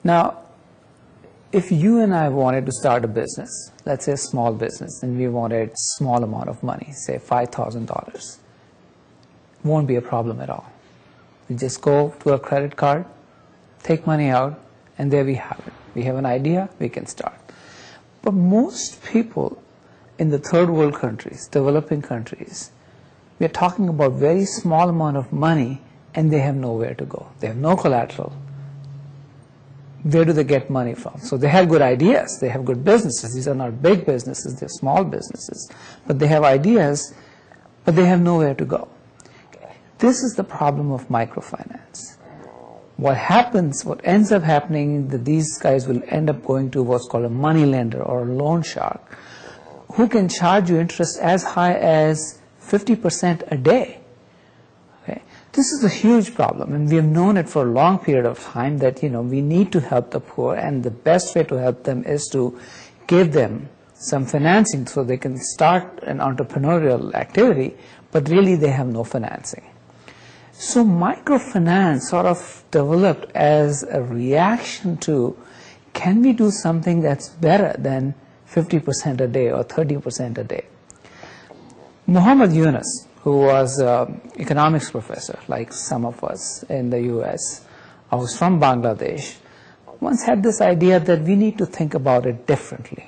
Now, if you and I wanted to start a business, let's say a small business, and we wanted a small amount of money, say $5,000, won't be a problem at all. We just go to a credit card, take money out, and there we have it. We have an idea, we can start. But most people in the third world countries, developing countries, we are talking about very small amount of money and they have nowhere to go. They have no collateral. Where do they get money from? So they have good ideas, they have good businesses. These are not big businesses, they're small businesses. But they have ideas, but they have nowhere to go. This is the problem of microfinance. What happens, what ends up happening, that these guys will end up going to what's called a money lender or a loan shark, who can charge you interest as high as 50% a day. Okay? This is a huge problem, and we have known it for a long period of time that, we need to help the poor, and the best way to help them is to give them some financing so they can start an entrepreneurial activity, but really they have no financing. So microfinance sort of developed as a reaction to, can we do something that's better than 50% a day or 30% a day? Muhammad Yunus, who was an economics professor, like some of us in the US, I was from Bangladesh, once had this idea that we need to think about it differently.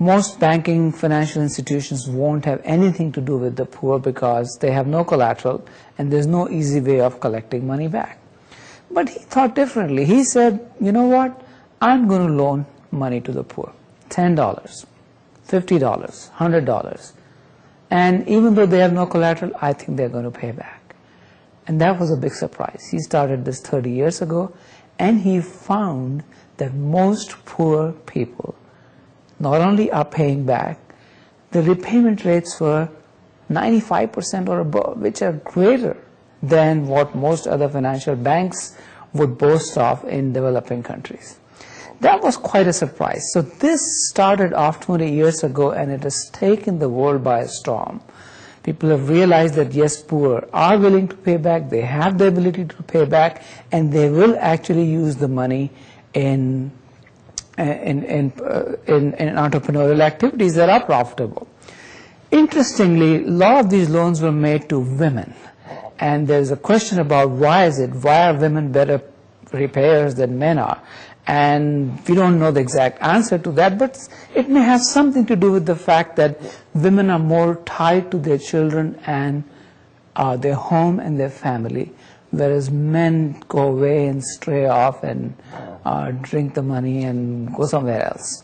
Most banking financial institutions won't have anything to do with the poor because they have no collateral and there's no easy way of collecting money back. But he thought differently. He said, you know what, I'm going to loan money to the poor, $10, $50, $100. And even though they have no collateral, I think they're going to pay back. And that was a big surprise. He started this 30 years ago, and he found that most poor people not only are paying back, the repayment rates were 95% or above, which are greater than what most other financial banks would boast of in developing countries. That was quite a surprise. So this started off 20 years ago, and it has taken the world by a storm. People have realized that yes, poor are willing to pay back, they have the ability to pay back, and they will actually use the money in entrepreneurial activities that are profitable. Interestingly, a lot of these loans were made to women, and there's a question about why are women better repayers than men are? And we don't know the exact answer to that, but it may have something to do with the fact that women are more tied to their children and their home and their family, whereas men go away and stray off and drink the money and go somewhere else.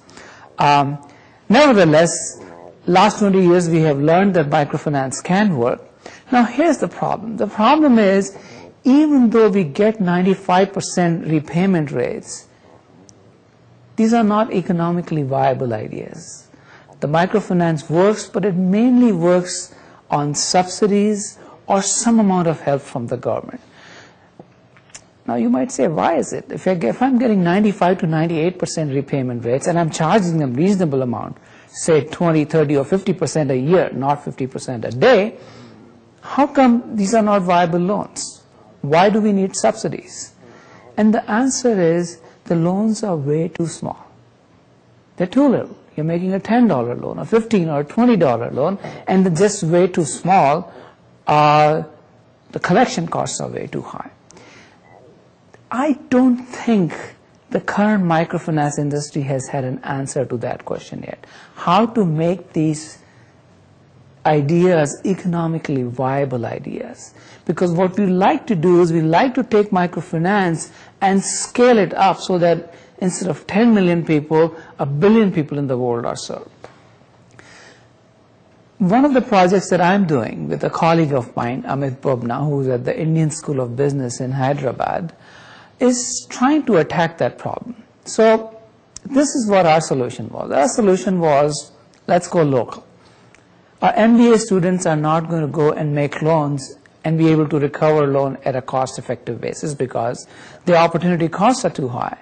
Nevertheless, last 20 years we have learned that microfinance can work. Now here's the problem. The problem is, even though we get 95% repayment rates, these are not economically viable ideas. The microfinance works, but it mainly works on subsidies or some amount of help from the government. Now you might say, why is it? If I'm getting 95 to 98% repayment rates and I'm charging them reasonable amount, say 20, 30 or 50% a year, not 50% a day, how come these are not viable loans? Why do we need subsidies? And the answer is, the loans are way too small. They're too little. You're making a $10 loan, a $15 or $20 loan, and they're just way too small. The collection costs are way too high. I don't think the current microfinance industry has had an answer to that question yet. How to make these ideas economically viable ideas. Because what we like to do is we like to take microfinance and scale it up so that instead of 10 million people, 1 billion people in the world are served. One of the projects that I'm doing with a colleague of mine, Amit Bobna, who's at the Indian School of Business in Hyderabad, is trying to attack that problem. So this is what our solution was. Our solution was, let's go local. Our MBA students are not going to go and make loans and be able to recover a loan at a cost-effective basis because the opportunity costs are too high.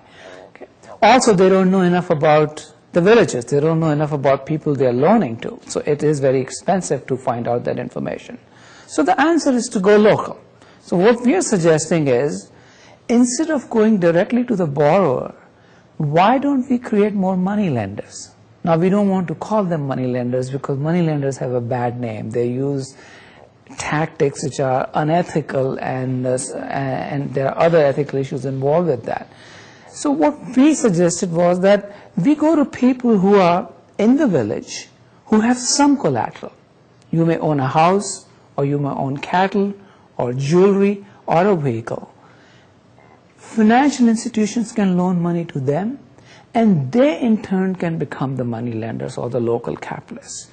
Okay. Also, they don't know enough about the villages. They don't know enough about people they're loaning to. So it is very expensive to find out that information. So the answer is to go local. So what we are suggesting is, instead of going directly to the borrower, why don't we create more money lenders? Now, we don't want to call them money lenders because money lenders have a bad name. They use tactics which are unethical, and there are other ethical issues involved with that. So what we suggested was that we go to people who are in the village who have some collateral. You may own a house, or you may own cattle, or jewelry, or a vehicle. Financial institutions can loan money to them, and they in turn can become the money lenders or the local capitalists.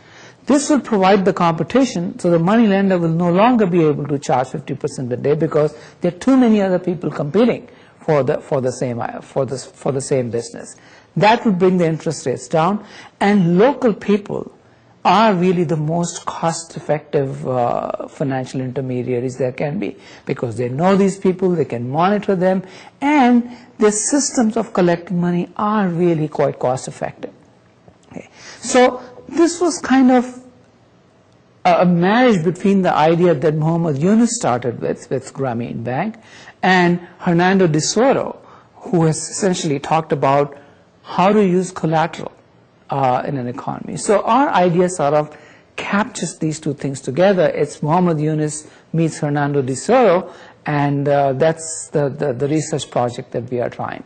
This will provide the competition, so the money lender will no longer be able to charge 50% a day because there are too many other people competing for the same business. That will bring the interest rates down, and local people are really the most cost-effective financial intermediaries there can be, because they know these people, they can monitor them, and the systems of collecting money are really quite cost-effective. Okay. So this was kind of a marriage between the idea that Muhammad Yunus started with Grameen Bank, and Hernando de Soto, who has essentially talked about how to use collateral in an economy. So our idea sort of captures these two things together. It's Muhammad Yunus meets Hernando de Soto, and that's the research project that we are trying.